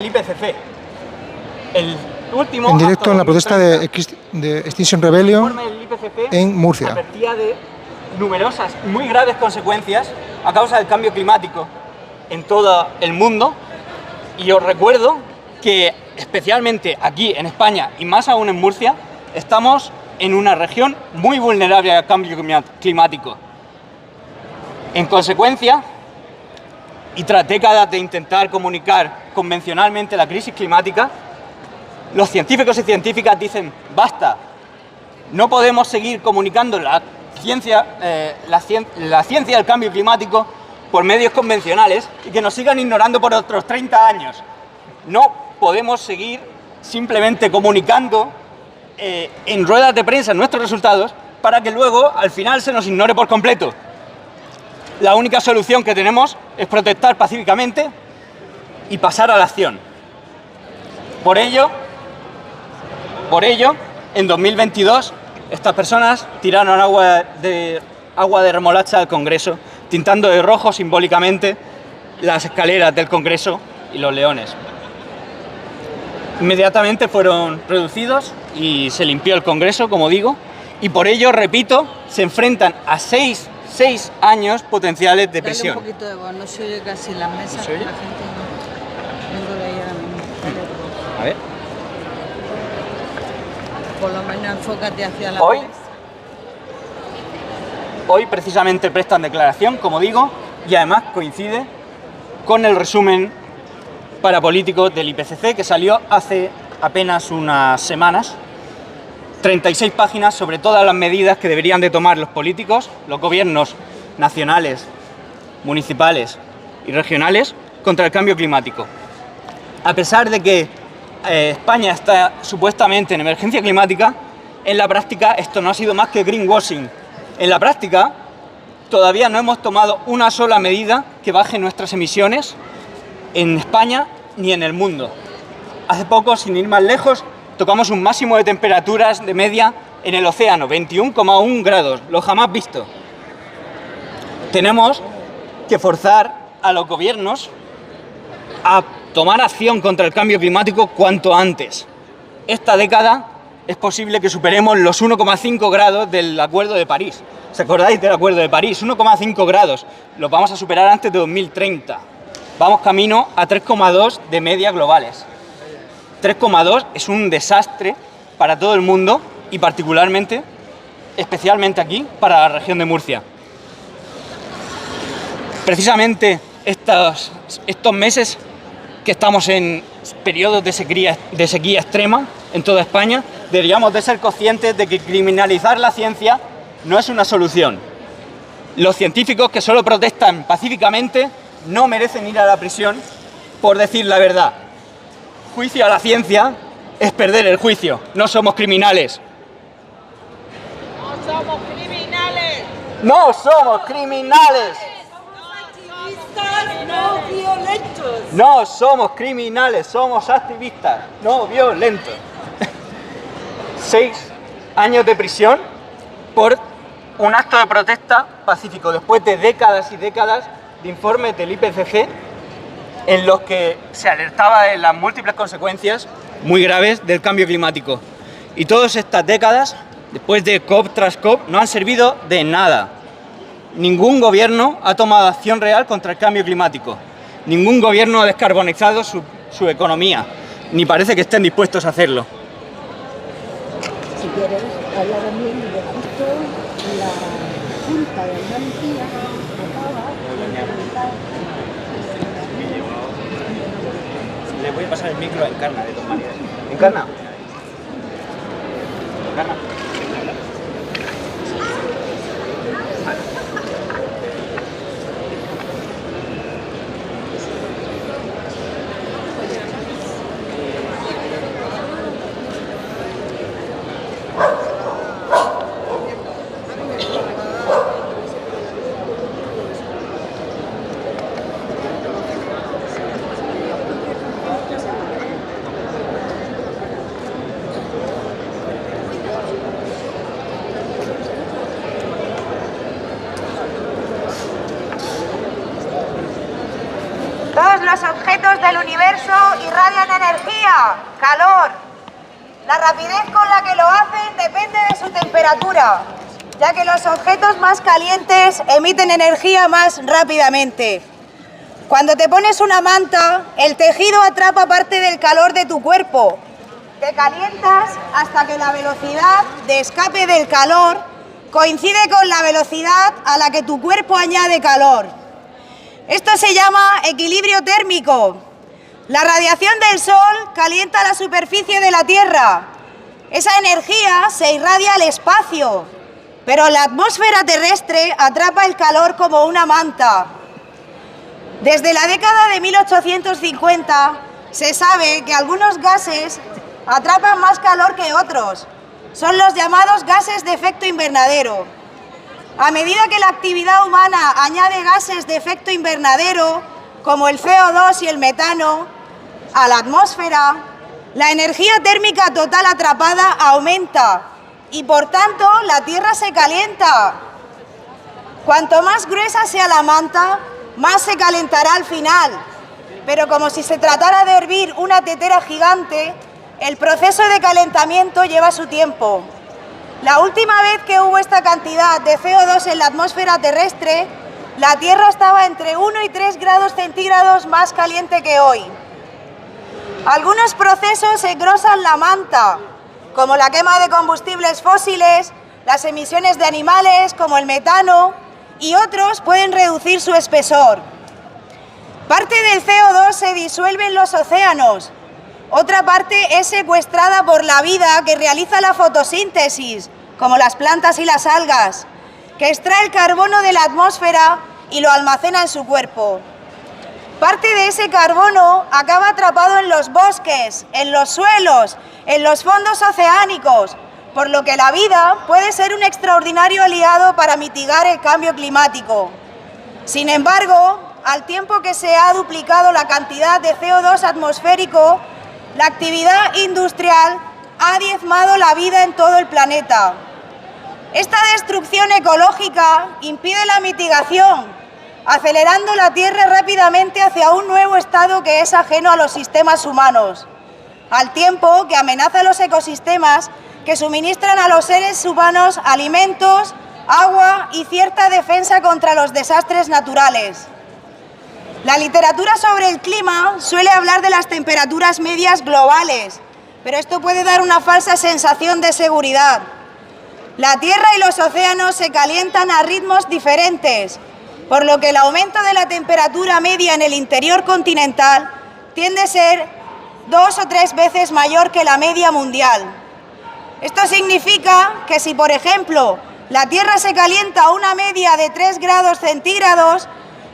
El IPCC, el último en directo en la protesta de Extinction Rebellion en Murcia. Advertía de numerosas y muy graves consecuencias a causa del cambio climático en todo el mundo, y os recuerdo que especialmente aquí en España y más aún en Murcia estamos en una región muy vulnerable al cambio climático. En consecuencia, y tras décadas de intentar comunicar convencionalmente la crisis climática, los científicos y científicas dicen basta, no podemos seguir comunicando la ciencia del cambio climático por medios convencionales y que nos sigan ignorando por otros 30 años. No podemos seguir simplemente comunicando en ruedas de prensa nuestros resultados para que luego al final se nos ignore por completo. La única solución que tenemos es protestar pacíficamente y pasar a la acción. Por ello, en 2022, estas personas tiraron agua de remolacha al Congreso, tintando de rojo simbólicamente las escaleras del Congreso y los leones. Inmediatamente fueron reducidos y se limpió el Congreso, como digo, y por ello, repito, se enfrentan a seis años potenciales de prisión. Dale un poquito de voz, no se oye casi en las mesas. ¿Se oye? La gente no. Vengo de ahí ahora mismo. Dale. A ver. Por lo menos enfócate hacia la Hoy precisamente prestan declaración, como digo, y además coincide con el resumen parapolítico del IPCC que salió hace apenas unas semanas. 36 páginas sobre todas las medidas que deberían de tomar los políticos, los gobiernos nacionales, municipales y regionales contra el cambio climático. A pesar de que España está supuestamente en emergencia climática, en la práctica esto no ha sido más que greenwashing. En la práctica todavía no hemos tomado una sola medida que baje nuestras emisiones en España ni en el mundo. Hace poco, sin ir más lejos, tocamos un máximo de temperaturas de media en el océano, 21,1 grados, lo jamás visto. Tenemos que forzar a los gobiernos a tomar acción contra el cambio climático cuanto antes. Esta década es posible que superemos los 1,5 grados del Acuerdo de París. ¿Os acordáis del Acuerdo de París? 1,5 grados. Los vamos a superar antes de 2030. Vamos camino a 3,2 de media globales. 3,2 es un desastre para todo el mundo y particularmente, especialmente aquí, para la región de Murcia. Precisamente estos meses que estamos en periodos de sequía extrema en toda España, deberíamos de ser conscientes de que criminalizar la ciencia no es una solución. Los científicos que solo protestan pacíficamente no merecen ir a la prisión por decir la verdad. Juicio a la ciencia es perder el juicio. No somos criminales. ¡No somos criminales! ¡No somos criminales! ¡No violentos! No somos criminales, somos activistas, no violentos. 6 años de prisión por un acto de protesta pacífico, después de décadas y décadas de informes del IPCC en los que se alertaba de las múltiples consecuencias muy graves del cambio climático. Y todas estas décadas, después de COP tras COP, no han servido de nada. Ningún gobierno ha tomado acción real contra el cambio climático. Ningún gobierno ha descarbonizado su economía, ni parece que estén dispuestos a hacerlo. Si quieres hablar también de justo la Junta de Andalucía acaba de implementar. Le voy a pasar el micro a Encarna, de todas maneras. Encarna. Encarna. del universo irradian energía, calor. La rapidez con la que lo hacen depende de su temperatura, ya que los objetos más calientes emiten energía más rápidamente. Cuando te pones una manta, el tejido atrapa parte del calor de tu cuerpo. Te calientas hasta que la velocidad de escape del calor coincide con la velocidad a la que tu cuerpo añade calor. Esto se llama equilibrio térmico. La radiación del Sol calienta la superficie de la Tierra. Esa energía se irradia al espacio, pero la atmósfera terrestre atrapa el calor como una manta. Desde la década de 1850 se sabe que algunos gases atrapan más calor que otros. Son los llamados gases de efecto invernadero. A medida que la actividad humana añade gases de efecto invernadero, como el CO2 y el metano, a la atmósfera, la energía térmica total atrapada aumenta y, por tanto, la Tierra se calienta. Cuanto más gruesa sea la manta, más se calentará al final. Pero como si se tratara de hervir una tetera gigante, el proceso de calentamiento lleva su tiempo. La última vez que hubo esta cantidad de CO2 en la atmósfera terrestre, la Tierra estaba entre 1 y 3 grados centígrados más caliente que hoy. Algunos procesos engrosan la manta, como la quema de combustibles fósiles, las emisiones de animales, como el metano, y otros pueden reducir su espesor. Parte del CO2 se disuelve en los océanos. Otra parte es secuestrada por la vida que realiza la fotosíntesis, como las plantas y las algas, que extrae el carbono de la atmósfera y lo almacena en su cuerpo. Parte de ese carbono acaba atrapado en los bosques, en los suelos, en los fondos oceánicos, por lo que la vida puede ser un extraordinario aliado para mitigar el cambio climático. Sin embargo, al tiempo que se ha duplicado la cantidad de CO2 atmosférico, la actividad industrial ha diezmado la vida en todo el planeta. Esta destrucción ecológica impide la mitigación, acelerando la Tierra rápidamente hacia un nuevo estado que es ajeno a los sistemas humanos, al tiempo que amenaza los ecosistemas que suministran a los seres humanos alimentos, agua y cierta defensa contra los desastres naturales. La literatura sobre el clima suele hablar de las temperaturas medias globales, pero esto puede dar una falsa sensación de seguridad. La Tierra y los océanos se calientan a ritmos diferentes, por lo que el aumento de la temperatura media en el interior continental tiende a ser 2 o 3 veces mayor que la media mundial. Esto significa que si, por ejemplo, la Tierra se calienta a una media de 3 grados centígrados,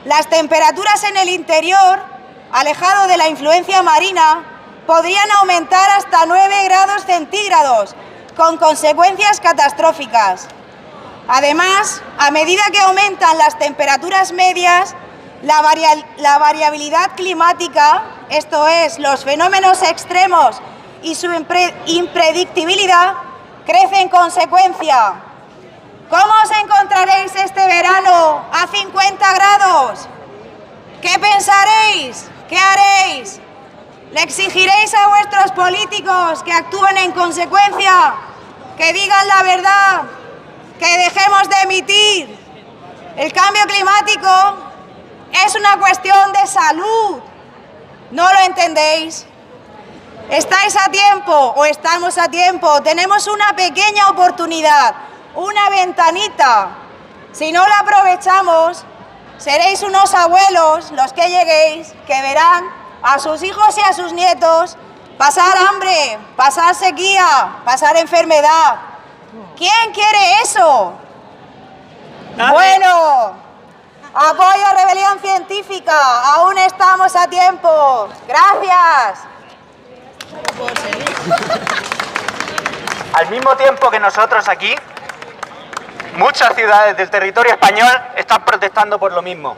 las temperaturas en el interior, alejado de la influencia marina, podrían aumentar hasta 9 grados centígrados, con consecuencias catastróficas. Además, a medida que aumentan las temperaturas medias, la variabilidad climática, esto es, los fenómenos extremos y su impredictibilidad, crece en consecuencia. ¿Cómo os encontraréis este verano a 50 grados? ¿Qué pensaréis? ¿Qué haréis? ¿Le exigiréis a vuestros políticos que actúen en consecuencia? ¿Que digan la verdad? ¿Que dejemos de emitir? El cambio climático es una cuestión de salud. ¿No lo entendéis? ¿Estáis a tiempo o estamos a tiempo? Tenemos una pequeña oportunidad, una ventanita. Si no la aprovechamos, seréis unos abuelos los que lleguéis, que verán a sus hijos y a sus nietos pasar hambre, pasar sequía, pasar enfermedad. ¿Quién quiere eso? Dale. Bueno, apoyo a Rebelión Científica, aún estamos a tiempo. Gracias. Al mismo tiempo que nosotros aquí, muchas ciudades del territorio español están protestando por lo mismo.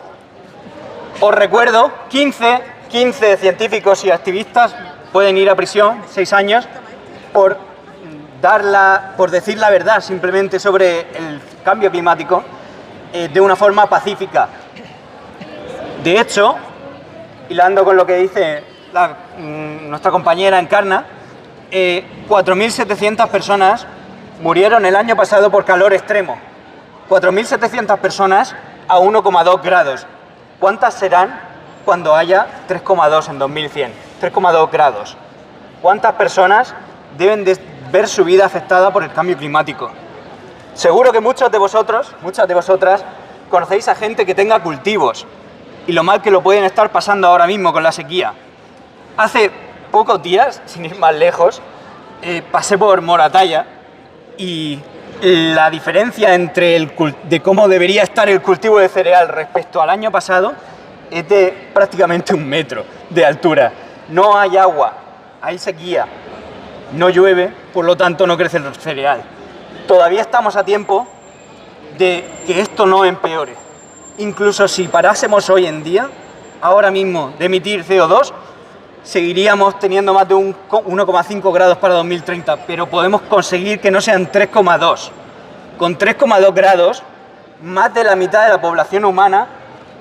Os recuerdo, 15 científicos y activistas pueden ir a prisión, 6 años, por decir la verdad simplemente sobre el cambio climático de una forma pacífica. De hecho, hilando con lo que dice nuestra compañera Encarna, 4.700 personas murieron el año pasado por calor extremo. 4.700 personas a 1,2 grados. ¿Cuántas serán cuando haya 3,2 en 2100? 3,2 grados. ¿Cuántas personas deben de ver su vida afectada por el cambio climático? Seguro que muchos de vosotros, muchas de vosotras, conocéis a gente que tenga cultivos y lo mal que lo pueden estar pasando ahora mismo con la sequía. Hace pocos días, sin ir más lejos, pasé por Moratalla y la diferencia entre de cómo debería estar el cultivo de cereal respecto al año pasado es de prácticamente 1 metro de altura. No hay agua, hay sequía, no llueve, por lo tanto no crece el cereal. Todavía estamos a tiempo de que esto no empeore. Incluso si parásemos hoy en día, ahora mismo, de emitir CO2, seguiríamos teniendo más de 1,5 grados para 2030, pero podemos conseguir que no sean 3,2. Con 3,2 grados, más de la mitad de la población humana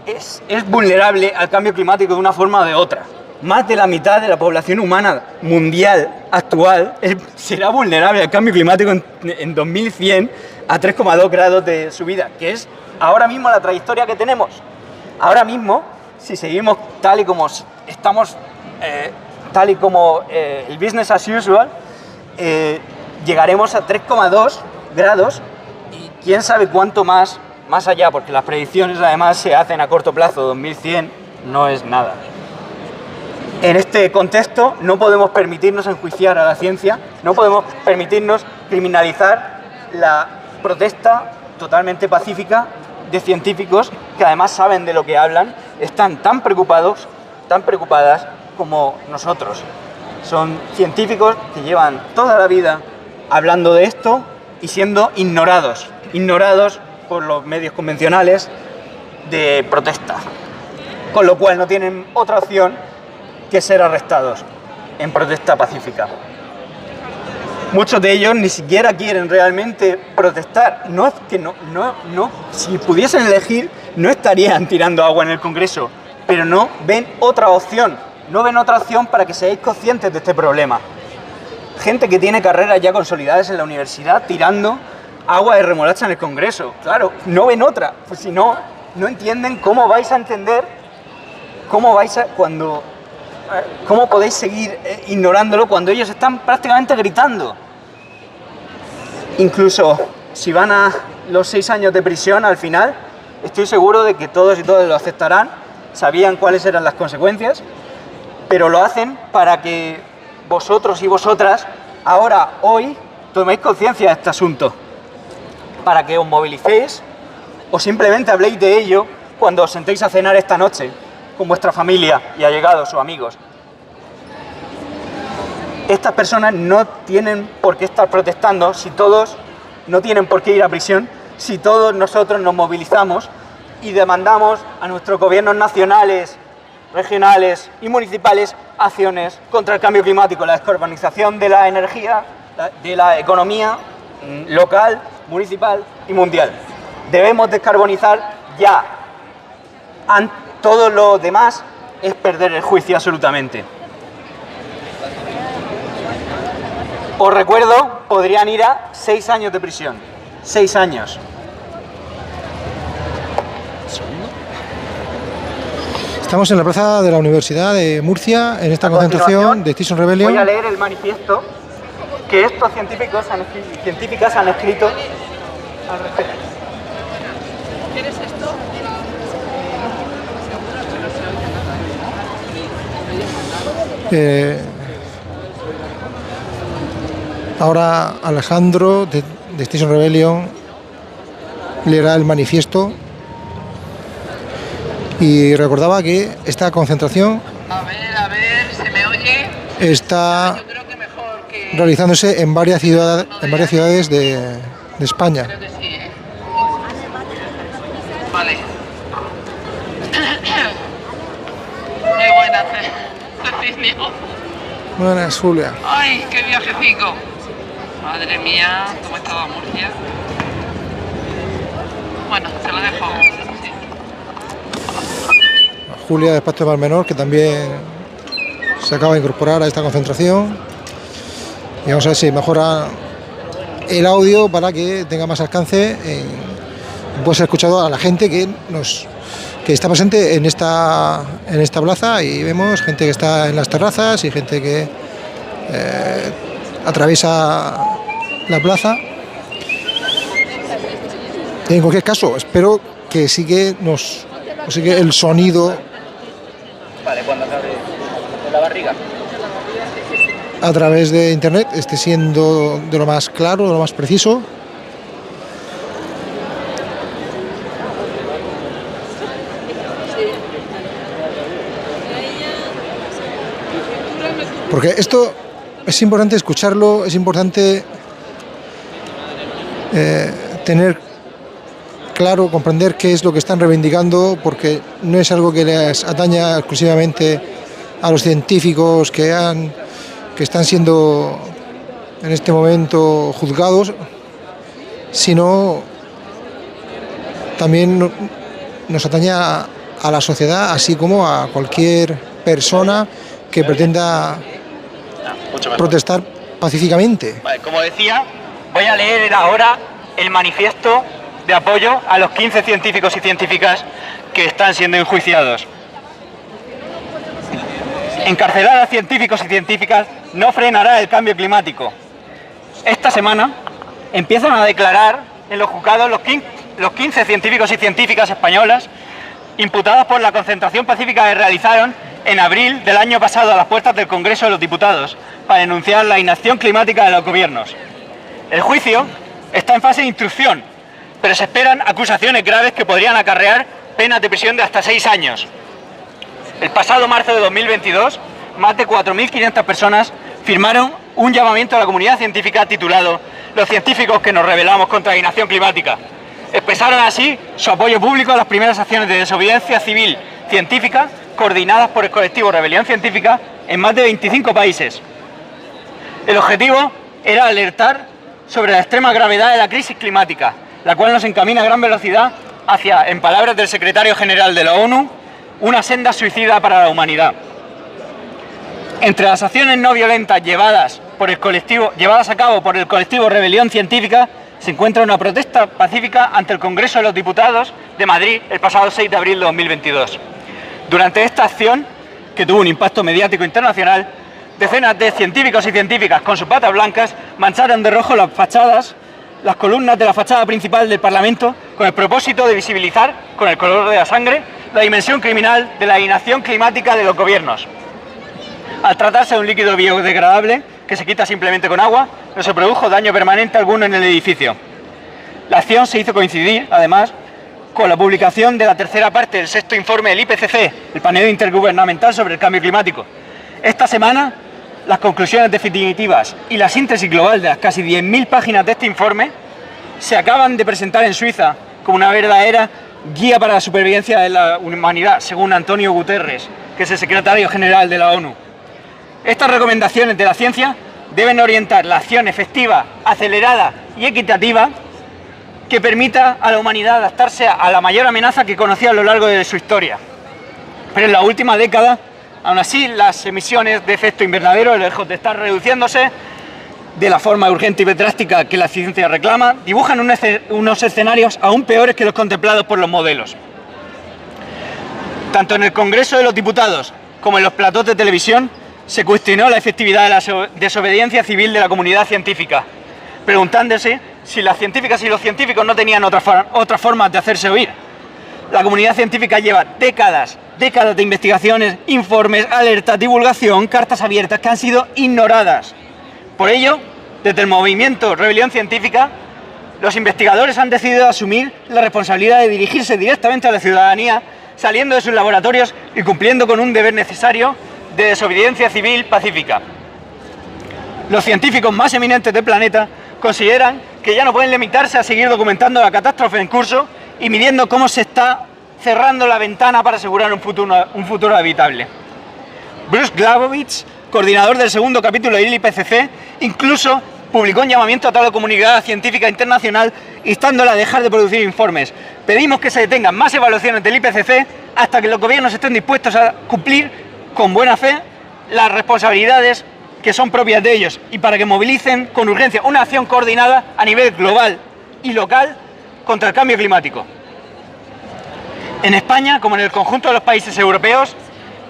es vulnerable al cambio climático de una forma o de otra. Más de la mitad de la población humana mundial actual será vulnerable al cambio climático en 2100 a 3,2 grados de subida, que es ahora mismo la trayectoria que tenemos. Ahora mismo, si seguimos tal y como estamos, tal y como el business as usual, llegaremos a 3,2 grados y quién sabe cuánto más allá, porque las predicciones además se hacen a corto plazo. 2100 no es nada. En este contexto no podemos permitirnos enjuiciar a la ciencia, no podemos permitirnos criminalizar la protesta totalmente pacífica de científicos que además saben de lo que hablan, están tan preocupados, tan preocupadas como nosotros. Son científicos que llevan toda la vida hablando de esto y siendo ignorados por los medios convencionales de protesta, con lo cual no tienen otra opción que ser arrestados en protesta pacífica. Muchos de ellos ni siquiera quieren realmente protestar. No es que no, si pudiesen elegir, no estarían tirando agua en el Congreso, pero no ven otra opción. No ven otra opción para que seáis conscientes de este problema. Gente que tiene carreras ya consolidadas en la universidad tirando agua de remolacha en el Congreso. Claro, no ven otra. Pues si no entienden cómo vais a entender, cómo podéis seguir ignorándolo cuando ellos están prácticamente gritando. Incluso si van a los 6 años de prisión al final, estoy seguro de que todos y todas lo aceptarán, sabían cuáles eran las consecuencias, pero lo hacen para que vosotros y vosotras hoy toméis conciencia de este asunto, para que os movilicéis o simplemente habléis de ello cuando os sentéis a cenar esta noche con vuestra familia y allegados o amigos. Estas personas no tienen por qué estar protestando si todos no tienen por qué ir a prisión, si todos nosotros nos movilizamos y demandamos a nuestros gobiernos nacionales, regionales y municipales acciones contra el cambio climático, la descarbonización de la energía, de la economía local, municipal y mundial. Debemos descarbonizar ya. Todo lo demás es perder el juicio absolutamente. Os recuerdo, podrían ir a 6 años de prisión. 6 años. Estamos en la plaza de la Universidad de Murcia, en esta concentración de Extinction Rebellion. Voy a leer el manifiesto que estos científicas han escrito al respecto. ¿Quieres esto? Ahora Alejandro de Extinction Rebellion leerá el manifiesto y recordaba que esta concentración A ver, ¿se me oye? está Yo creo que mejor que... realizándose en varias ciudades de España. Creo que sí, ¿eh? Vale. Muy buenas, Cecilio. Buenas, Julia. ¡Ay, qué viajecico! Madre mía, ¿cómo estaba Murcia? Bueno, te lo dejo. Sí. Julia del Pacto de Mar Menor, que también se acaba de incorporar a esta concentración. Y vamos a ver si mejora el audio para que tenga más alcance, puede ser escuchado a la gente que está presente en esta plaza, y vemos gente que está en las terrazas y gente que atraviesa la plaza. En cualquier caso, espero que sí que el sonido la barriga. a través de internet esté siendo de lo más claro, de lo más preciso. Porque esto es importante escucharlo, es importante tener claro, comprender qué es lo que están reivindicando, porque no es algo que les ataña exclusivamente a los científicos que están siendo en este momento juzgados, sino también nos atañe a la sociedad, así como a cualquier persona que pretenda protestar pacíficamente. Vale, como decía, voy a leer ahora el manifiesto de apoyo a los 15 científicos y científicas que están siendo enjuiciados. Encarcelar a científicos y científicas no frenará el cambio climático. Esta semana empiezan a declarar en los juzgados los 15 científicos y científicas españolas imputadas por la concentración pacífica que realizaron en abril del año pasado a las puertas del Congreso de los Diputados para denunciar la inacción climática de los gobiernos. El juicio está en fase de instrucción, pero se esperan acusaciones graves que podrían acarrear penas de prisión de hasta 6 años. El pasado marzo de 2022, más de 4.500 personas firmaron un llamamiento a la comunidad científica titulado "Los científicos que nos rebelamos contra la inacción climática". Expresaron así su apoyo público a las primeras acciones de desobediencia civil científica coordinadas por el colectivo Rebelión Científica en más de 25 países. El objetivo era alertar sobre la extrema gravedad de la crisis climática, la cual nos encamina a gran velocidad hacia, en palabras del secretario general de la ONU, una senda suicida para la humanidad. Entre las acciones no violentas llevadas a cabo por el colectivo Rebelión Científica se encuentra una protesta pacífica ante el Congreso de los Diputados de Madrid el pasado 6 de abril de 2022. Durante esta acción, que tuvo un impacto mediático internacional, decenas de científicos y científicas con sus batas blancas mancharon de rojo las columnas de la fachada principal del Parlamento con el propósito de visibilizar, con el color de la sangre, la dimensión criminal de la inacción climática de los gobiernos. Al tratarse de un líquido biodegradable que se quita simplemente con agua, no se produjo daño permanente alguno en el edificio. La acción se hizo coincidir, además, con la publicación de la tercera parte del 6º informe del IPCC, el Panel Intergubernamental sobre el Cambio Climático. Esta semana, las conclusiones definitivas y la síntesis global de las casi 10.000 páginas de este informe se acaban de presentar en Suiza como una verdadera guía para la supervivencia de la humanidad, según Antonio Guterres, que es el secretario general de la ONU. Estas recomendaciones de la ciencia deben orientar la acción efectiva, acelerada y equitativa que permita a la humanidad adaptarse a la mayor amenaza que conocía a lo largo de su historia. Pero en la última década, aún así, las emisiones de efecto invernadero, lejos de estar reduciéndose de la forma urgente y drástica que la ciencia reclama, dibujan unos escenarios aún peores que los contemplados por los modelos. Tanto en el Congreso de los Diputados como en los platós de televisión se cuestionó la efectividad de la desobediencia civil de la comunidad científica, preguntándose si las científicas y los científicos no tenían otras formas de hacerse oír. La comunidad científica lleva décadas de investigaciones, informes, alertas, divulgación, cartas abiertas que han sido ignoradas. Por ello, desde el movimiento Rebelión Científica, los investigadores han decidido asumir la responsabilidad de dirigirse directamente a la ciudadanía, saliendo de sus laboratorios y cumpliendo con un deber necesario de desobediencia civil pacífica. Los científicos más eminentes del planeta consideran que ya no pueden limitarse a seguir documentando la catástrofe en curso y midiendo cómo se está cerrando la ventana para asegurar un futuro habitable. Bruce Glavovich, coordinador del segundo capítulo del IPCC, incluso publicó un llamamiento a toda la comunidad científica internacional instándola a dejar de producir informes. Pedimos que se detengan más evaluaciones del IPCC hasta que los gobiernos estén dispuestos a cumplir con buena fe las responsabilidades que son propias de ellos y para que movilicen con urgencia una acción coordinada a nivel global y local contra el cambio climático. En España, como en el conjunto de los países europeos,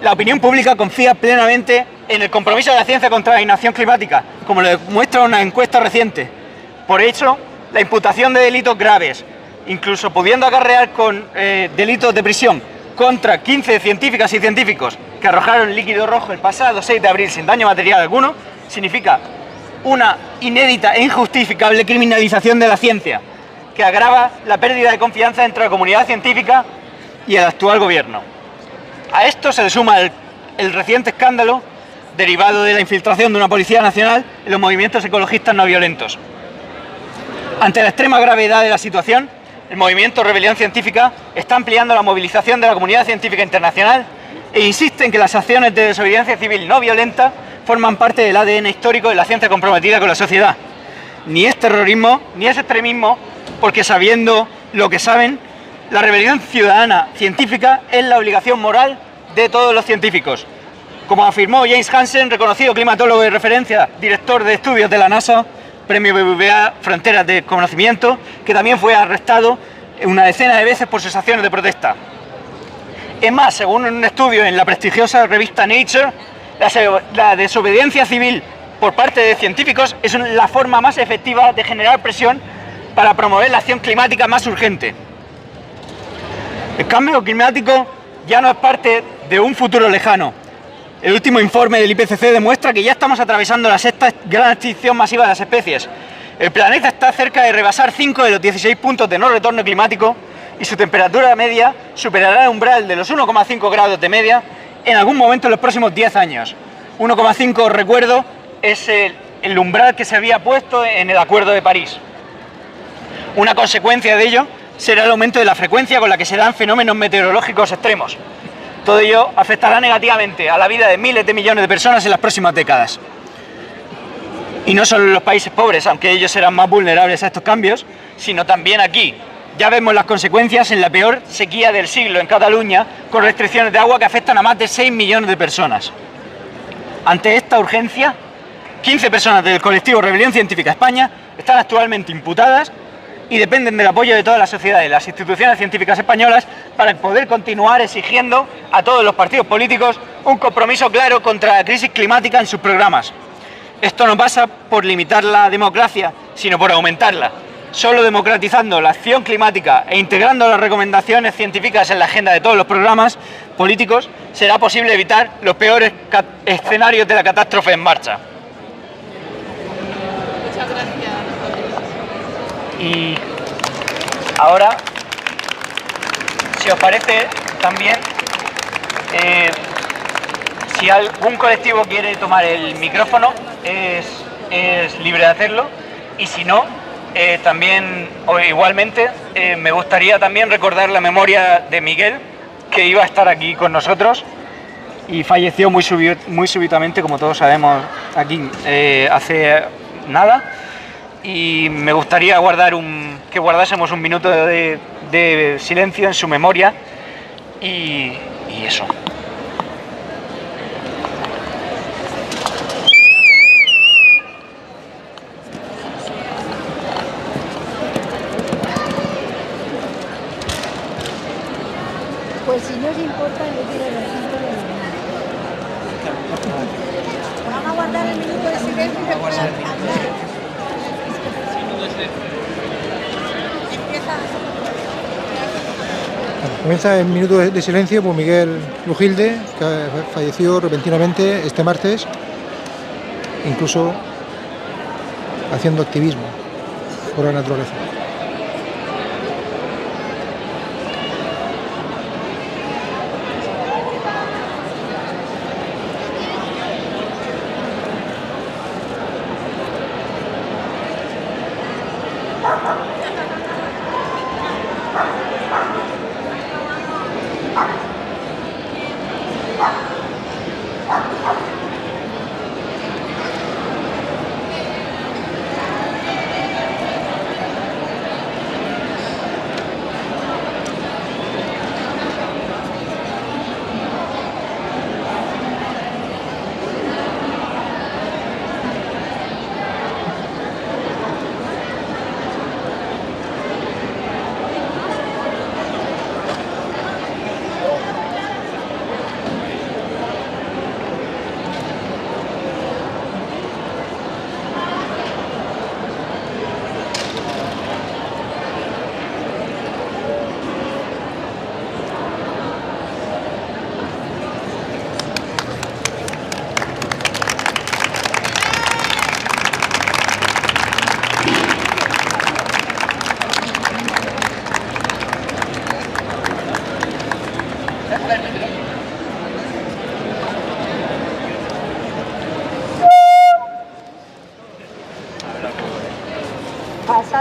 la opinión pública confía plenamente en el compromiso de la ciencia contra la inacción climática, como lo demuestra una encuesta reciente. Por hecho, la imputación de delitos graves, incluso pudiendo acarrear con delitos de prisión contra 15 científicas y científicos que arrojaron líquido rojo el pasado 6 de abril sin daño material alguno, significa una inédita e injustificable criminalización de la ciencia, que agrava la pérdida de confianza entre la comunidad científica y el actual gobierno. A esto se le suma el reciente escándalo derivado de la infiltración de una Policía Nacional en los movimientos ecologistas no violentos. Ante la extrema gravedad de la situación, el movimiento Rebelión Científica está ampliando la movilización de la comunidad científica internacional e insiste en que las acciones de desobediencia civil no violenta forman parte del ADN histórico de la ciencia comprometida con la sociedad. Ni es terrorismo, ni es extremismo, porque sabiendo lo que saben, la rebelión ciudadana científica es la obligación moral de todos los científicos. Como afirmó James Hansen, reconocido climatólogo de referencia, director de estudios de la NASA, Premio BBVA Fronteras de Conocimiento, que también fue arrestado una decena de veces por sus acciones de protesta. Es más, según un estudio en la prestigiosa revista Nature, la desobediencia civil por parte de científicos es la forma más efectiva de generar presión para promover la acción climática más urgente. El cambio climático ya no es parte de un futuro lejano. El último informe del IPCC demuestra que ya estamos atravesando la sexta gran extinción masiva de las especies. El planeta está cerca de rebasar 5 de los 16 puntos de no retorno climático y su temperatura media superará el umbral de los 1,5 grados de media en algún momento en los próximos 10 años. 1,5, recuerdo, es el umbral que se había puesto en el Acuerdo de París. Una consecuencia de ello será el aumento de la frecuencia con la que se dan fenómenos meteorológicos extremos. Todo ello afectará negativamente a la vida de miles de millones de personas en las próximas décadas. Y no solo en los países pobres, aunque ellos serán más vulnerables a estos cambios, sino también aquí. Ya vemos las consecuencias en la peor sequía del siglo en Cataluña, con restricciones de agua que afectan a más de 6 millones de personas. Ante esta urgencia, 15 personas del colectivo Rebelión Científica España están actualmente imputadas y dependen del apoyo de toda la sociedad y las instituciones científicas españolas para poder continuar exigiendo a todos los partidos políticos un compromiso claro contra la crisis climática en sus programas. Esto no pasa por limitar la democracia, sino por aumentarla. Solo democratizando la acción climática e integrando las recomendaciones científicas en la agenda de todos los programas políticos será posible evitar los peores escenarios de la catástrofe en marcha. Muchas gracias. Y ahora, si os parece, también, si algún colectivo quiere tomar el micrófono, es libre de hacerlo, y si no, también, o igualmente, me gustaría también recordar la memoria de Miguel, que iba a estar aquí con nosotros y falleció muy súbitamente, como todos sabemos aquí, hace nada. Y me gustaría que guardásemos un minuto de silencio en su memoria y eso. Pues si no os importa, yo quiero el 5 de la mañana. Vamos a guardar el minuto de silencio y después hablar. Comienza el minuto de silencio por Miguel Lujilde, que falleció repentinamente este martes, incluso haciendo activismo por la naturaleza.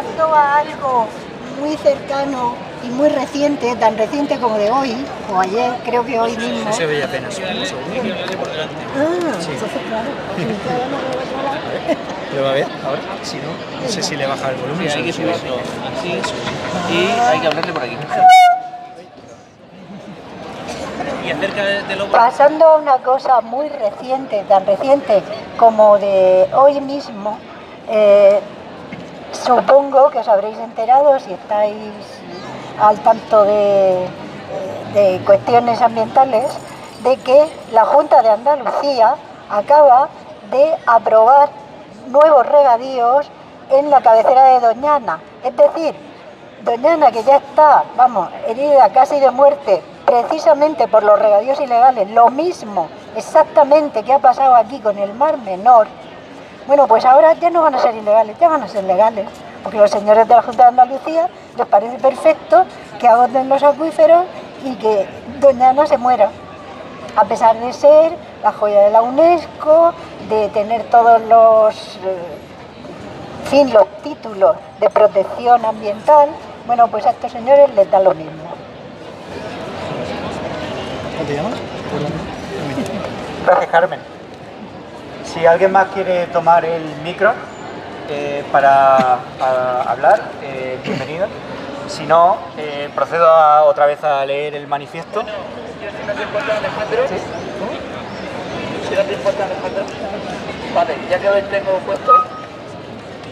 pasando a algo muy cercano y muy reciente, tan reciente como de hoy, o ayer, creo que hoy mismo. No se veía apenas. Entonces claro, ¿Lo va a ver ahora? Si no, no sé si le baja el volumen. Sí, hay que subirlo así y hay que hablarle por aquí. Y acerca de lo... pasando a una cosa muy reciente, tan reciente como de hoy mismo, supongo que os habréis enterado, si estáis al tanto de cuestiones ambientales, de que la Junta de Andalucía acaba de aprobar nuevos regadíos en la cabecera de Doñana. Es decir, Doñana, que ya está, vamos, herida casi de muerte, precisamente por los regadíos ilegales, lo mismo exactamente que ha pasado aquí con el Mar Menor, bueno, pues ahora ya no van a ser ilegales, ya van a ser legales, porque los señores de la Junta de Andalucía les parece perfecto que agoten los acuíferos y que Doñana se muera, a pesar de ser la joya de la UNESCO, de tener todos los, los títulos de protección ambiental. Bueno, pues a estos señores les da lo mismo. ¿Cómo te llamas? Gracias, Carmen. Si alguien más quiere tomar el micro para hablar, bienvenido. Si no, procedo otra vez a leer el manifiesto. Si no te importa, Alejandro. ¿Sí? Si no te importa, Alejandro. Vale, ya que hoy tengo puesto.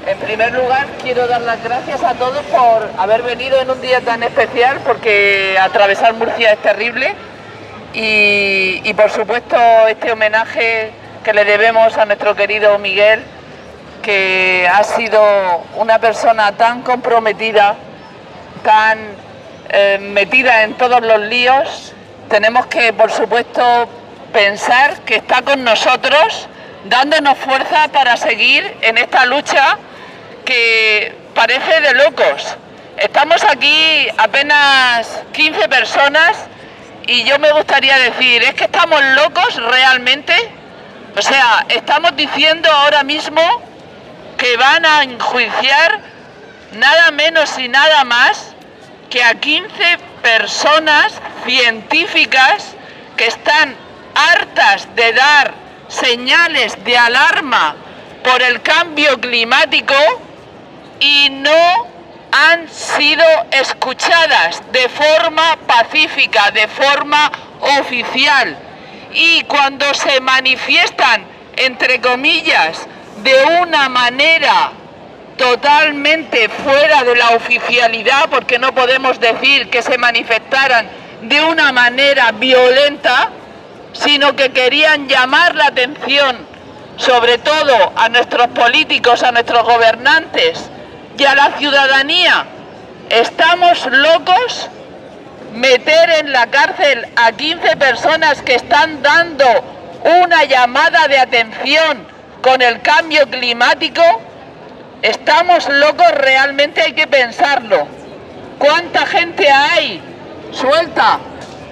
En primer lugar, quiero dar las gracias a todos por haber venido en un día tan especial, porque atravesar Murcia es terrible. Y por supuesto, este homenaje que le debemos a nuestro querido Miguel, que ha sido una persona tan comprometida, tan metida en todos los líos. Tenemos que, por supuesto, pensar que está con nosotros, dándonos fuerza para seguir en esta lucha que parece de locos. Estamos aquí apenas 15 personas y yo me gustaría decir, ¿es que estamos locos realmente? O sea, estamos diciendo ahora mismo que van a enjuiciar nada menos y nada más que a 15 personas científicas que están hartas de dar señales de alarma por el cambio climático y no han sido escuchadas de forma pacífica, de forma oficial. Y cuando se manifiestan, entre comillas, de una manera totalmente fuera de la oficialidad, porque no podemos decir que se manifestaran de una manera violenta, sino que querían llamar la atención, sobre todo a nuestros políticos, a nuestros gobernantes y a la ciudadanía. ¿Estamos locos? Meter en la cárcel a 15 personas que están dando una llamada de atención con el cambio climático. ¿Estamos locos? Realmente hay que pensarlo. ¿Cuánta gente hay suelta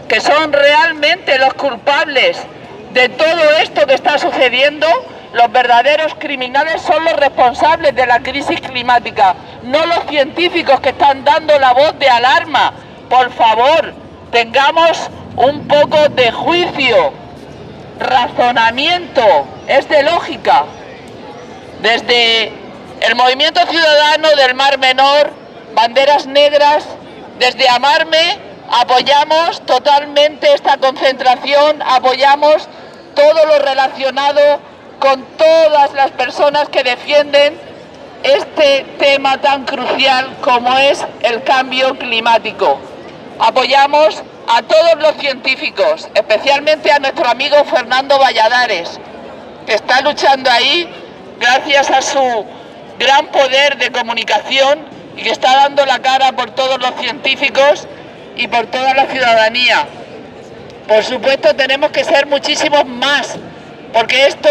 que son realmente los culpables de todo esto que está sucediendo? Los verdaderos criminales son los responsables de la crisis climática, no los científicos que están dando la voz de alarma. Por favor, tengamos un poco de juicio, razonamiento, es de lógica. Desde el Movimiento Ciudadano del Mar Menor, Banderas Negras, desde Amarme, apoyamos totalmente esta concentración, apoyamos todo lo relacionado con todas las personas que defienden este tema tan crucial como es el cambio climático. Apoyamos a todos los científicos, especialmente a nuestro amigo Fernando Valladares, que está luchando ahí gracias a su gran poder de comunicación y que está dando la cara por todos los científicos y por toda la ciudadanía. Por supuesto, tenemos que ser muchísimos más, porque esto,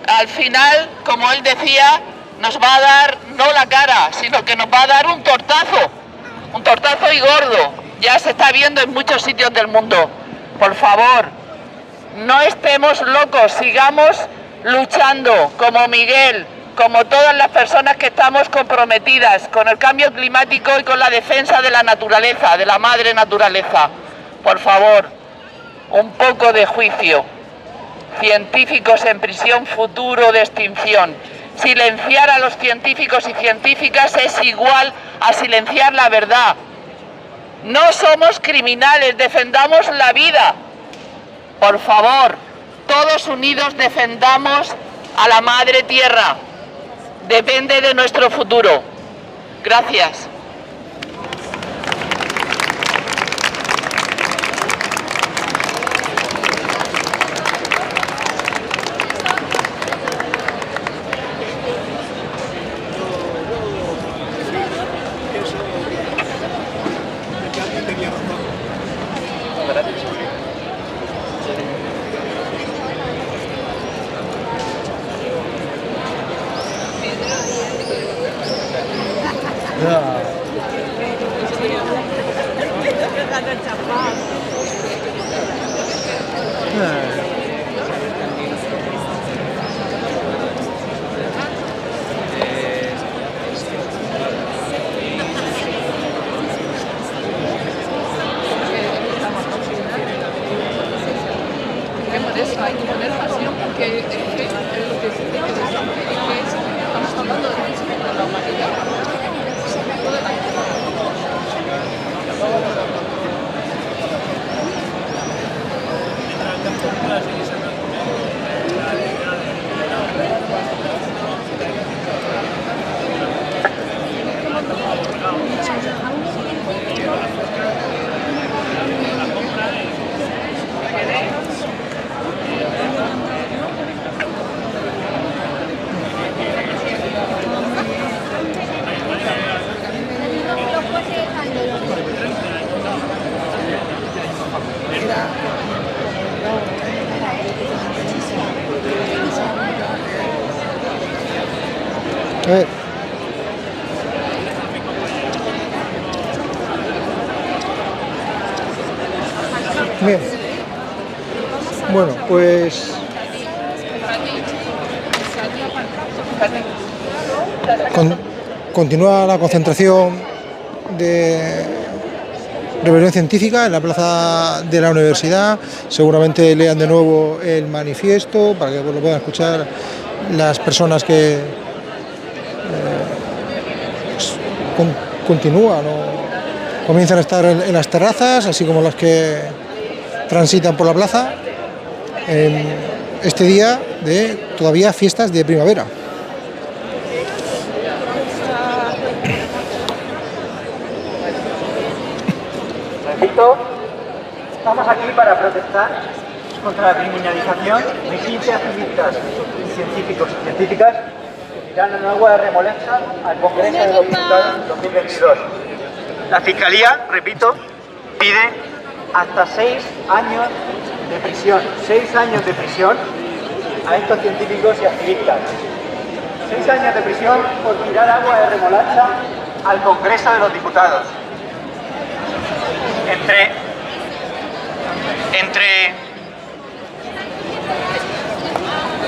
al final, como él decía, nos va a dar no la cara, sino que nos va a dar un tortazo y gordo. Ya se está viendo en muchos sitios del mundo. Por favor, no estemos locos, sigamos luchando como Miguel, como todas las personas que estamos comprometidas con el cambio climático y con la defensa de la naturaleza, de la madre naturaleza. Por favor, un poco de juicio. Científicos en prisión, futuro de extinción. Silenciar a los científicos y científicas es igual a silenciar la verdad. No somos criminales, defendamos la vida. Por favor, todos unidos defendamos a la madre tierra. Depende de nuestro futuro. Gracias. Hay que poner pasión porque es lo que estamos hablando de la humanidad. Bien. Bueno, pues continúa la concentración de rebelión científica en la plaza de la universidad. Seguramente lean de nuevo el manifiesto para que lo puedan escuchar las personas que continúan o comienzan a estar en las terrazas, así como las que transitan por la plaza en este día de todavía fiestas de primavera. Repito, estamos aquí para protestar contra la criminalización de 15 activistas científicos y científicas que tiraron agua de remolacha al Congreso de los Diputados en 2022. La Fiscalía, repito, pide hasta 6 años de prisión, 6 años de prisión a estos científicos y activistas. 6 años de prisión por tirar agua de remolacha al Congreso de los Diputados.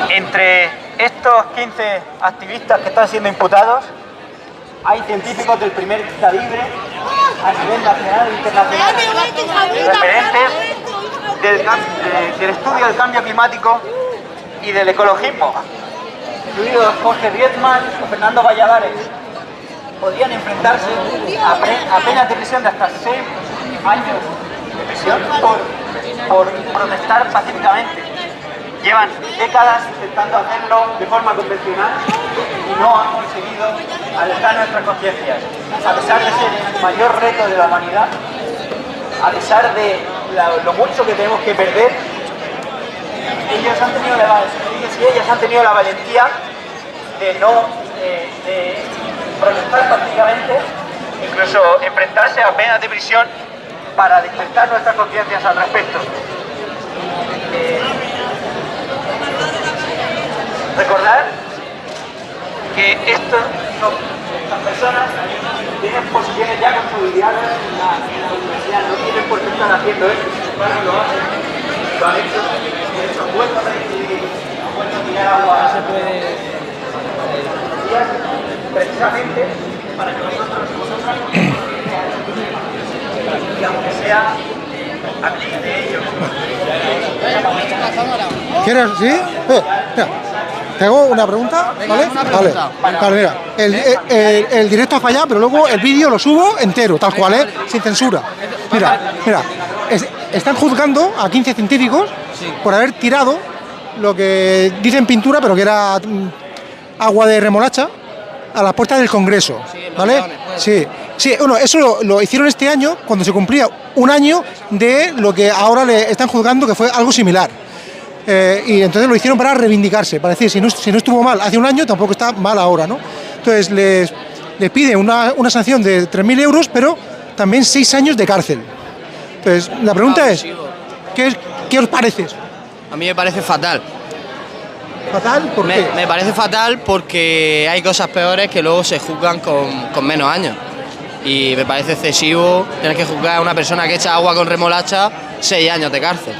Entre estos 15 activistas que están siendo imputados, hay científicos del primer calibre a nivel nacional e internacional, referentes del estudio del cambio climático y del ecologismo, incluidos Jorge Rietman o Fernando Valladares. Podrían enfrentarse a penas de prisión de hasta 6 años de prisión por protestar pacíficamente. Llevan décadas intentando hacerlo de forma convencional y no han conseguido alejar nuestras conciencias. A pesar de ser el mayor reto de la humanidad, a pesar de lo mucho que tenemos que perder, ellos y ellas han tenido la valentía de no protestar pacíficamente, incluso enfrentarse a penas de prisión para despertar nuestras conciencias al respecto. Recordar que estas personas tienen posiciones ya consolidadas en la universidad, no tienen por qué estar haciendo esto, sin embargo lo hacen, lo han hecho, han vuelto a tirar agua. precisamente para que vosotros y aunque sea habléis de ellos. ¿Quieres? ¿Sí? Mira, te hago una pregunta, ¿vale? Vale, mira, el directo es para allá, pero luego el vídeo lo subo entero, tal cual, ¿eh? Sin censura. Mira, están juzgando a 15 científicos por haber tirado lo que dicen pintura, pero que era agua de remolacha, a las puertas del Congreso, ¿vale? Sí, bueno, eso lo hicieron este año, cuando se cumplía un año de lo que ahora le están juzgando, que fue algo similar. Y entonces lo hicieron para reivindicarse, para decir, si no estuvo mal hace un año, tampoco está mal ahora, ¿no? Entonces les pide una sanción de 3.000 euros, pero también 6 años de cárcel. Entonces, la pregunta es, ¿qué os parece eso? A mí me parece fatal. ¿Fatal? ¿Por qué? Me parece fatal porque hay cosas peores que luego se juzgan con menos años. Y me parece excesivo tener que juzgar a una persona que echa agua con remolacha 6 años de cárcel.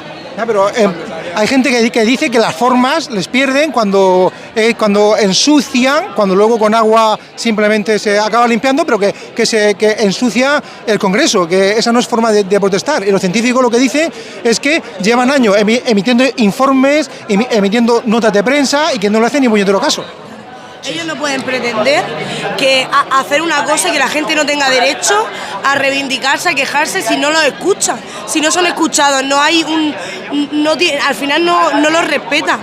Pero hay gente que dice que las formas les pierden cuando ensucian, cuando luego con agua simplemente se acaba limpiando, pero que ensucia el Congreso, que esa no es forma de protestar. Y los científicos lo que dicen es que llevan años emitiendo informes, emitiendo notas de prensa y que no le hacen ni puñetero caso. Ellos no pueden pretender que hacer una cosa que la gente no tenga derecho a reivindicarse, a quejarse si no los escuchan, si no son escuchados, al final no los respetan.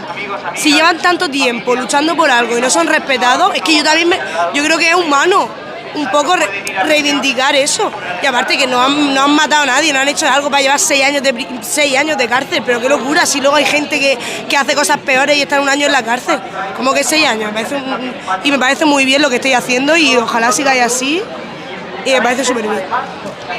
Si llevan tanto tiempo luchando por algo y no son respetados, es que yo creo que es humano un poco reivindicar eso. Y aparte que no han matado a nadie, no han hecho algo para llevar 6 años de cárcel, pero qué locura, si luego hay gente que hace cosas peores y está 1 año en la cárcel. ¿Cómo que 6 años? Me parece muy bien lo que estoy haciendo y ojalá sigáis así, y me parece súper bien.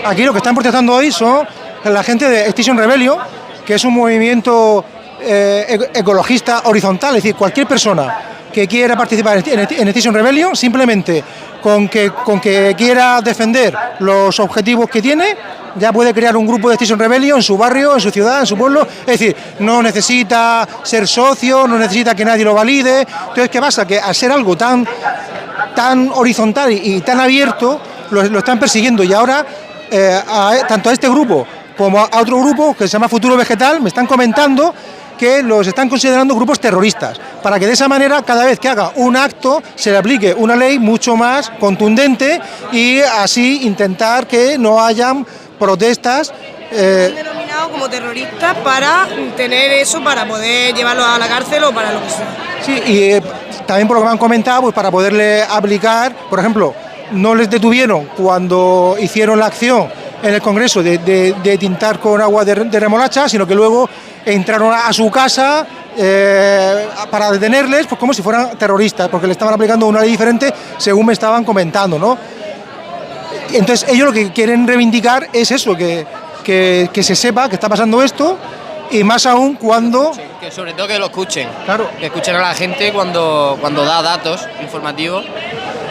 Aquí lo que están protestando hoy son la gente de Extinction Rebellion, que es un movimiento ecologista horizontal, es decir, cualquier persona que quiera participar en Extinction Rebellion, simplemente con que quiera defender los objetivos que tiene, ya puede crear un grupo de Extinction Rebellion en su barrio, en su ciudad, en su pueblo. Es decir, no necesita ser socio, no necesita que nadie lo valide. Entonces, ¿qué pasa? Que al ser algo tan horizontal y tan abierto, lo están persiguiendo. Y ahora, tanto a este grupo como a otro grupo que se llama Futuro Vegetal, me están comentando que los están considerando grupos terroristas, para que de esa manera, cada vez que haga un acto, se le aplique una ley mucho más contundente y así intentar que no hayan protestas. Han denominado como terroristas para tener eso, para poder llevarlos a la cárcel o para lo que sea. Sí, y también por lo que me han comentado, pues para poderle aplicar, por ejemplo, no les detuvieron cuando hicieron la acción en el Congreso de tintar con agua de remolacha, sino que luego entraron a su casa para detenerles, pues como si fueran terroristas, porque le estaban aplicando una ley diferente, según me estaban comentando, ¿no? Entonces ellos lo que quieren reivindicar es eso, que se sepa que está pasando esto, y más aún cuando... Que sobre todo que lo escuchen, claro, que escuchen a la gente cuando da datos informativos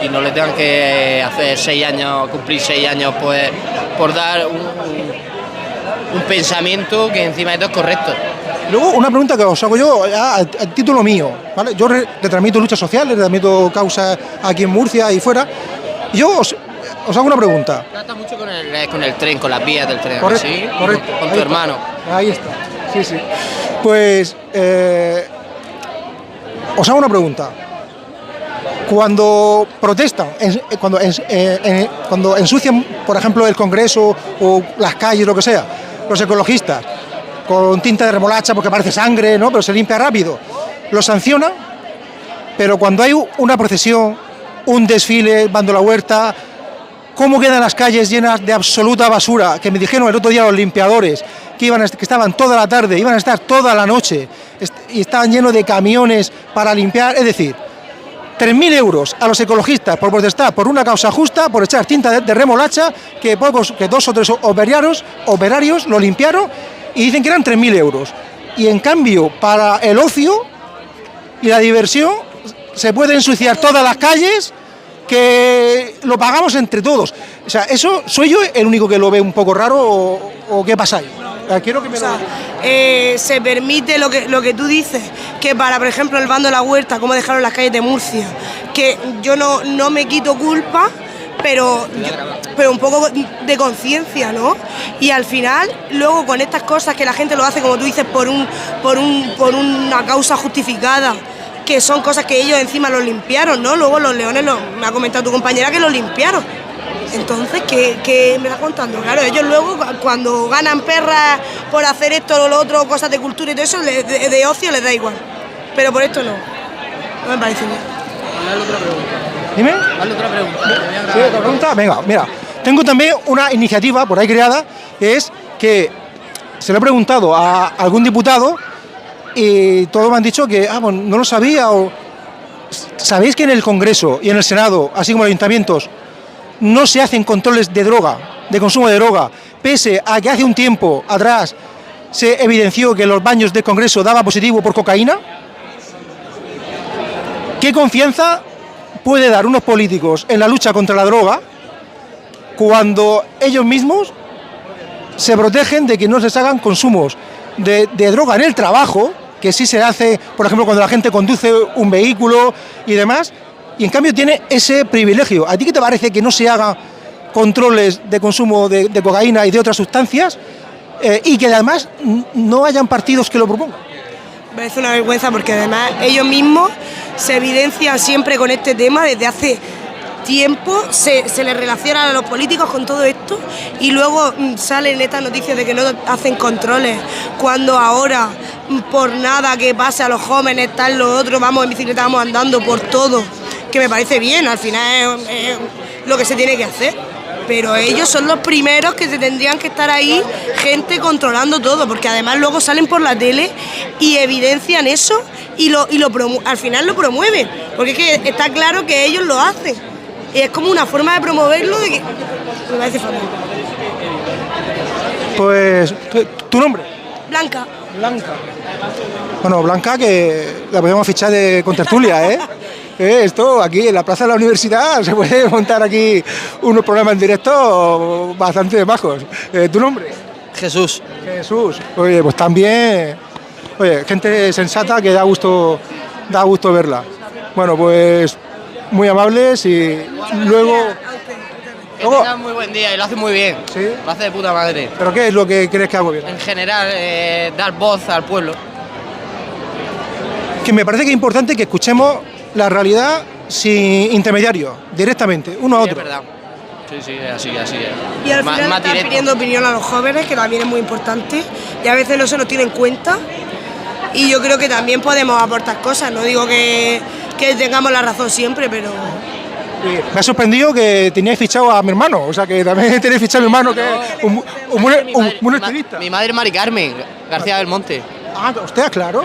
y no le tengan que hacer 6 años, cumplir 6 años pues por dar un pensamiento que encima de todo es correcto. Luego, una pregunta que os hago yo a título mío, ¿vale? Yo retransmito lucha social, retransmito causas aquí en Murcia y fuera. Yo os hago una pregunta. Trata mucho con el tren, con las vías del tren. Correcto, ¿sí? correcto. Con tu hermano. Ahí está, sí. Pues, os hago una pregunta. Cuando protestan, cuando ensucian, por ejemplo, el Congreso o las calles, lo que sea, los ecologistas, con tinta de remolacha porque parece sangre, ¿no? Pero se limpia rápido, los sancionan, pero cuando hay una procesión, un desfile, Bando la Huerta, ¿cómo quedan las calles llenas de absoluta basura? Que me dijeron el otro día los limpiadores que estaban toda la tarde, iban a estar toda la noche y estaban llenos de camiones para limpiar. Es decir, 3.000 euros a los ecologistas por protestar por una causa justa, por echar tinta de remolacha, que 2 o 3 operarios lo limpiaron y dicen que eran 3.000 euros. Y en cambio, para el ocio y la diversión, se puede ensuciar todas las calles, que lo pagamos entre todos. O sea, ¿eso soy yo el único que lo ve un poco raro o qué pasa ahí? Quiero que me se permite lo que tú dices, que para, por ejemplo, el Bando de la Huerta, como dejaron las calles de Murcia, que yo no me quito culpa, pero un poco de conciencia, ¿no? Y al final, luego con estas cosas que la gente lo hace, como tú dices, por una causa justificada, que son cosas que ellos encima los limpiaron, ¿no? Luego los leones, me ha comentado tu compañera que los limpiaron. Entonces, ¿qué me estás contando? Claro, ellos luego, cuando ganan perras por hacer esto o lo otro, cosas de cultura y todo eso, de ocio les da igual. Pero por esto no. No me parece bien. Hazle otra pregunta. Dime. Hazle otra pregunta. ¿Sí, otra pregunta? Venga, mira. Tengo también una iniciativa por ahí creada, que es que se lo he preguntado a algún diputado y todos me han dicho que bueno, no lo sabía. O ¿sabéis que en el Congreso y en el Senado, así como en los ayuntamientos, no se hacen controles de droga, de consumo de droga, pese a que hace un tiempo atrás se evidenció que los baños del Congreso daba positivo por cocaína? ¿Qué confianza puede dar unos políticos en la lucha contra la droga cuando ellos mismos se protegen de que no se hagan consumos de droga en el trabajo, que sí se hace, por ejemplo, cuando la gente conduce un vehículo y demás, y en cambio tiene ese privilegio? ¿A ti qué te parece que no se hagan controles de consumo de cocaína y de otras sustancias y que además no hayan partidos que lo propongan? Me parece una vergüenza porque además ellos mismos se evidencian siempre con este tema desde hace tiempo, se les relaciona a los políticos con todo esto y luego salen estas noticias de que no hacen controles, cuando ahora por nada que pase a los jóvenes, tal, lo otro, vamos en bicicleta, vamos andando por todo, que me parece bien, al final es lo que se tiene que hacer. Pero ellos son los primeros que se tendrían que estar ahí, gente controlando todo, porque además luego salen por la tele y evidencian eso y al final lo promueven, porque es que está claro que ellos lo hacen. Y es como una forma de promoverlo de que me parece fatal. Pues, ¿tu nombre? Blanca. Blanca. Bueno, Blanca, que la podemos fichar de contertulia, ¿eh? Esto aquí en la plaza de la universidad se puede montar aquí unos programas en directo bastante bajos. ¿Tu nombre? Jesús. Jesús. Oye, pues también, gente sensata que da gusto verla. Bueno, pues muy amables y luego... Que tengan muy buen día y lo hace muy bien. ¿Sí? Lo hace de puta madre. ¿Pero qué es lo que crees que hago bien? En general, dar voz al pueblo. Que me parece que es importante que escuchemos la realidad sin intermediarios, directamente, uno a otro. Es verdad. Sí, así es. Y al final están pidiendo opinión a los jóvenes, que también es muy importante, y a veces no se nos tiene en cuenta, y yo creo que también podemos aportar cosas, no digo que tengamos la razón siempre, pero... Me ha sorprendido que teníais fichado a mi hermano, o sea que también tenéis fichado a mi hermano, que es un buen activista. Mi madre es Mari Carmen García del Monte. Ah, usted, claro.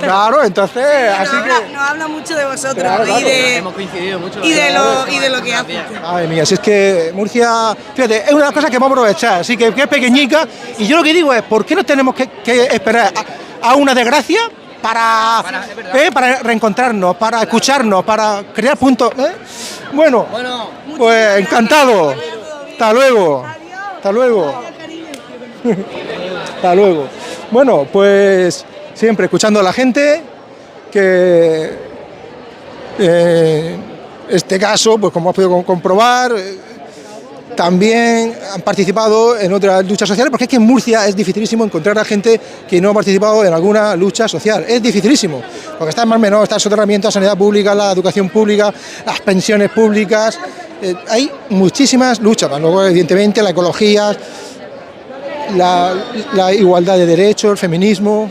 Claro, entonces, así que... Nos habla mucho de vosotros, claro. Hemos coincidido mucho. Y de lo que hacen. Madre mía, si es que Murcia, fíjate, es una cosa que vamos a aprovechar, así que es pequeñica, y yo lo que digo es, ¿por qué no tenemos que esperar a una desgracia para reencontrarnos, para escucharnos, para crear puntos? Bueno, pues encantado. Hasta luego. Hasta luego. Bueno, pues siempre escuchando a la gente, que este caso, pues como has podido comprobar, también han participado en otras luchas sociales, porque es que en Murcia es dificilísimo encontrar a gente que no ha participado en alguna lucha social. Es dificilísimo, porque está en más menor, está el soterramiento, la sanidad pública, la educación pública, las pensiones públicas. Hay muchísimas luchas, luego evidentemente la ecología, la igualdad de derechos, el feminismo.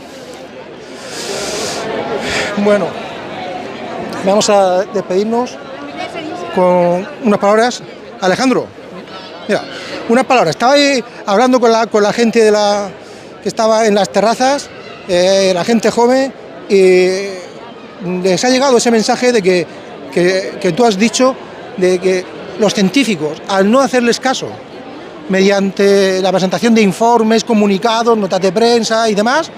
Bueno, vamos a despedirnos con unas palabras. Alejandro, mira, unas palabras. Estaba ahí hablando con la gente que estaba en las terrazas, la gente joven, y les ha llegado ese mensaje de que tú has dicho, de que los científicos, al no hacerles caso, mediante la presentación de informes, comunicados, notas de prensa y demás,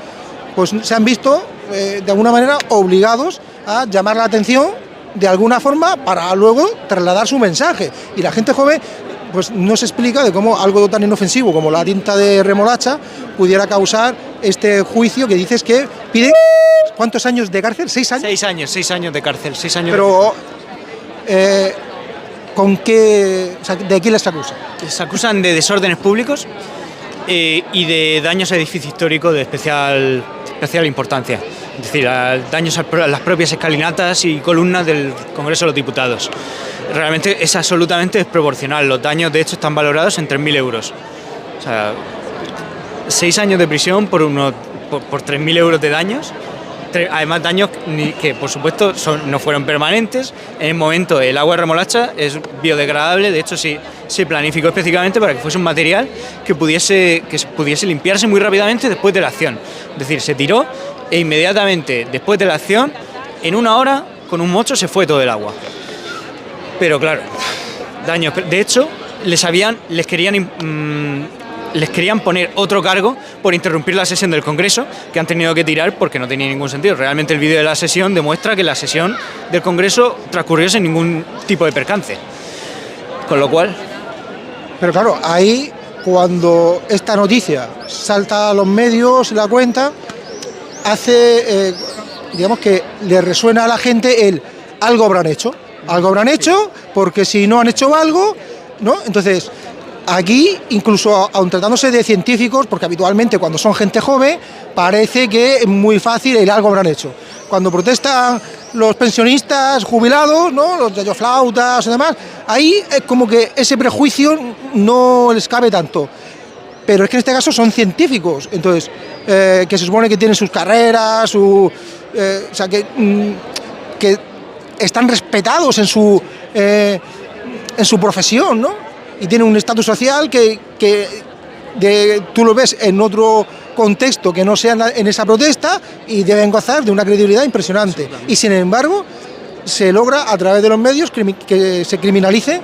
pues se han visto de alguna manera obligados a llamar la atención de alguna forma para luego trasladar su mensaje. Y la gente joven pues no se explica de cómo algo tan inofensivo como la tinta de remolacha pudiera causar este juicio que dices que piden... ¿Cuántos años de cárcel? ¿6 años? 6 años de cárcel, 6 años. Pero ¿con qué, o sea, de qué les acusan? Se acusan de desórdenes públicos y de daños a edificio histórico de especial importancia. Es decir, daños a las propias escalinatas y columnas del Congreso de los Diputados. Realmente es absolutamente desproporcional. Los daños, de hecho, están valorados en 3.000 euros. O sea, 6 años de prisión por 3.000 euros de daños. Además, daños que, por supuesto, no fueron permanentes. En el momento, el agua de remolacha es biodegradable. De hecho, sí, se planificó específicamente para que fuese un material que pudiese limpiarse muy rápidamente después de la acción. Es decir, se tiró e inmediatamente después de la acción, en 1 hora, con un mocho se fue todo el agua. Pero claro, daños. De hecho, les querían poner otro cargo por interrumpir la sesión del Congreso, que han tenido que tirar porque no tenía ningún sentido. Realmente el vídeo de la sesión demuestra que la sesión del Congreso transcurrió sin ningún tipo de percance. Con lo cual... Pero claro, ahí cuando esta noticia salta a los medios, la cuenta, hace, digamos que le resuena a la gente el algo habrán hecho. Algo habrán hecho, porque si no han hecho algo, ¿no? Entonces... Aquí, incluso aun tratándose de científicos, porque habitualmente cuando son gente joven, parece que es muy fácil el algo habrán hecho. Cuando protestan los pensionistas jubilados, ¿no? Los yayoflautas y demás, ahí es como que ese prejuicio no les cabe tanto. Pero es que en este caso son científicos, entonces, que se supone que tienen sus carreras, o sea, que están respetados en su profesión, ¿no? Y tiene un estatus social que tú lo ves en otro contexto que no sea en esa protesta y deben gozar de una credibilidad impresionante. Y sin embargo, se logra a través de los medios que se criminalice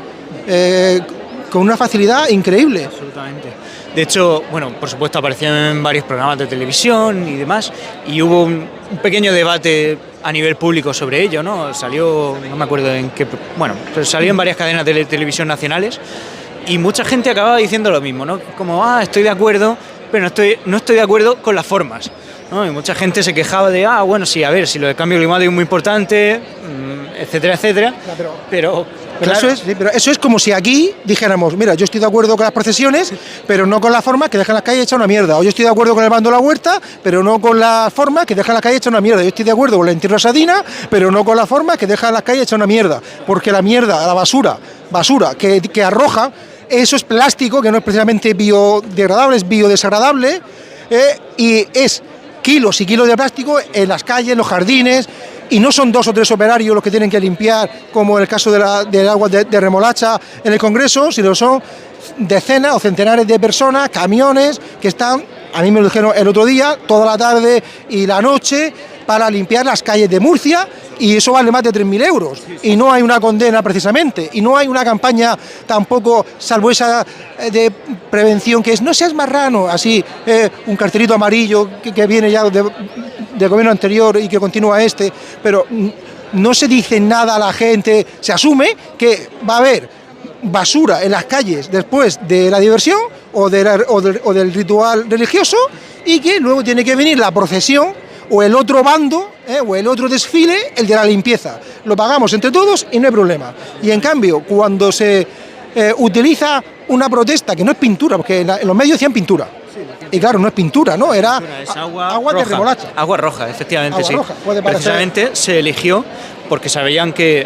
con una facilidad increíble. Absolutamente. De hecho, bueno, por supuesto apareció en varios programas de televisión y demás, y hubo un pequeño debate a nivel público sobre ello, ¿no? Salió, no me acuerdo en qué, bueno, pero salió en varias cadenas de televisión nacionales. Y mucha gente acababa diciendo lo mismo, ¿no? Como, estoy de acuerdo, pero no estoy de acuerdo con las formas, ¿no? Y mucha gente se quejaba de, bueno, sí, a ver, si lo del cambio climático es muy importante, etcétera, etcétera, pero claro. Eso es como si aquí dijéramos, mira, yo estoy de acuerdo con las procesiones, pero no con las formas que dejan las calles hechas una mierda. O yo estoy de acuerdo con el bando de la huerta, pero no con las formas que dejan las calles hechas una mierda. Yo estoy de acuerdo con la entierro sadina, pero no con las formas que dejan las calles hechas una mierda. Porque la mierda, la basura que arroja, eso es plástico, que no es precisamente biodegradable, es biodesagradable, y es kilos y kilos de plástico en las calles, en los jardines, y no son 2 o 3 operarios los que tienen que limpiar, como en el caso del agua de remolacha en el Congreso, sino son decenas o centenares de personas, camiones, que están, a mí me lo dijeron el otro día, toda la tarde y la noche, para limpiar las calles de Murcia, y eso vale más de 3.000 euros, y no hay una condena precisamente, y no hay una campaña tampoco, salvo esa de prevención que es no seas marrano, así, un cartelito amarillo que viene ya del gobierno anterior y que continúa pero no se dice nada a la gente, se asume que va a haber basura en las calles después de la diversión o del ritual religioso, y que luego tiene que venir la procesión o el otro bando, o el otro desfile, el de la limpieza. Lo pagamos entre todos y no hay problema. Y en cambio, cuando se utiliza una protesta que no es pintura, porque en los medios decían pintura, y claro, no es pintura, ¿no? Era agua de remolacha. Agua roja, efectivamente, agua sí. Roja, precisamente se eligió porque sabían que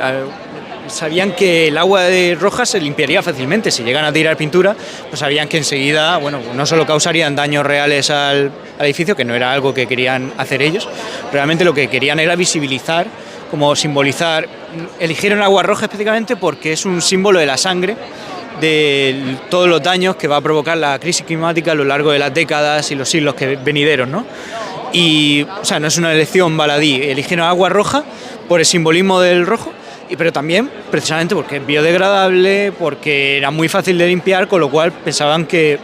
el agua de roja se limpiaría fácilmente. Si llegan a tirar pintura, pues sabían que enseguida, bueno, no solo causarían daños reales al edificio, que no era algo que querían hacer ellos, realmente lo que querían era visibilizar, como simbolizar. Eligieron agua roja específicamente porque es un símbolo de la sangre, de todos los daños que va a provocar la crisis climática a lo largo de las décadas y los siglos venideros, ¿no? Y, o sea, no es una elección baladí, eligieron agua roja por el simbolismo del rojo, pero también precisamente porque es biodegradable, porque era muy fácil de limpiar, con lo cual pensaban que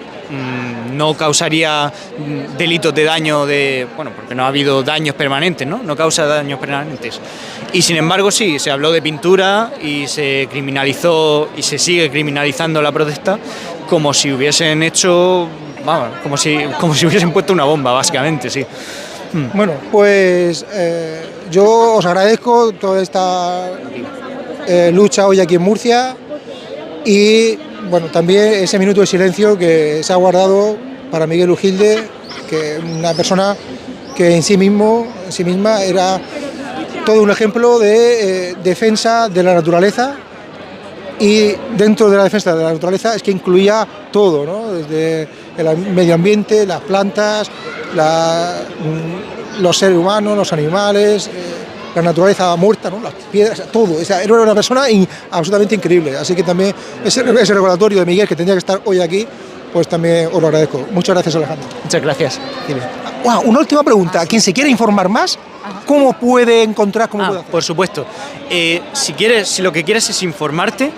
no causaría delitos de daño, porque no ha habido daños permanentes, no causa daños permanentes. Y sin embargo sí, se habló de pintura y se criminalizó y se sigue criminalizando la protesta como si hubiesen hecho, como si hubiesen puesto una bomba, básicamente, sí. Bueno, pues yo os agradezco toda esta lucha hoy aquí en Murcia y bueno, también ese minuto de silencio que se ha guardado para Miguel Ugilde, que es una persona que en sí misma era todo un ejemplo de defensa de la naturaleza, y dentro de la defensa de la naturaleza es que incluía todo, ¿no? Desde el medio ambiente, las plantas, los seres humanos, los animales, la naturaleza muerta, ¿no? Las piedras, todo. O sea, era una persona absolutamente increíble. Así que también ese recordatorio de Miguel, que tendría que estar hoy aquí, pues también os lo agradezco. Muchas gracias, Alejandro. Muchas gracias. Wow, una última pregunta. Quien se quiera informar más, ¿cómo puede encontrar? Puede hacer? Por supuesto. Si lo que quieres es informarte,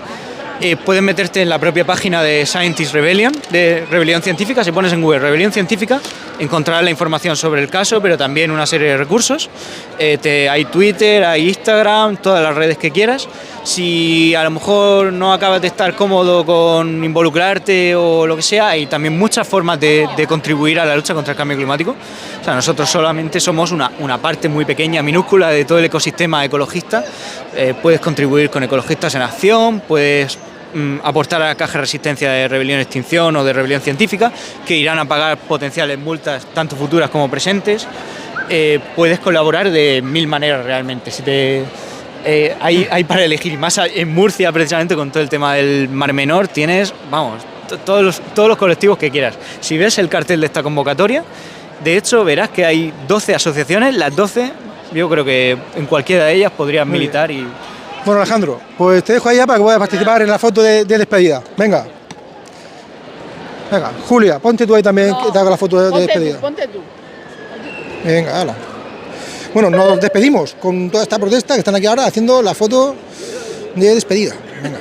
puedes meterte en la propia página de Scientist Rebellion, de Rebelión Científica. Si pones en Google Rebelión Científica, encontrarás la información sobre el caso, pero también una serie de recursos. Hay Twitter, hay Instagram, todas las redes que quieras. Si a lo mejor no acabas de estar cómodo con involucrarte o lo que sea, hay también muchas formas de contribuir a la lucha contra el cambio climático. O sea, nosotros solamente somos una parte muy pequeña, minúscula de todo el ecosistema ecologista. Puedes contribuir con Ecologistas en Acción, puedes aportar a la Caja de Resistencia de Rebelión Extinción o de Rebelión Científica, que irán a pagar potenciales multas, tanto futuras como presentes. Puedes colaborar de 1000 maneras realmente. Hay para elegir. Más en Murcia, precisamente, con todo el tema del Mar Menor, tienes, todos los colectivos que quieras. Si ves el cartel de esta convocatoria, de hecho, verás que hay 12 asociaciones, las 12, yo creo que en cualquiera de ellas podrías militar y... Bueno, Alejandro, pues te dejo allá para que puedas participar en la foto de despedida. Venga. Venga, Julia, ponte tú ahí también, que te haga la foto de despedida. Ponte tú. Venga, hala. Bueno, nos despedimos con toda esta protesta que están aquí ahora haciendo la foto de despedida. Venga.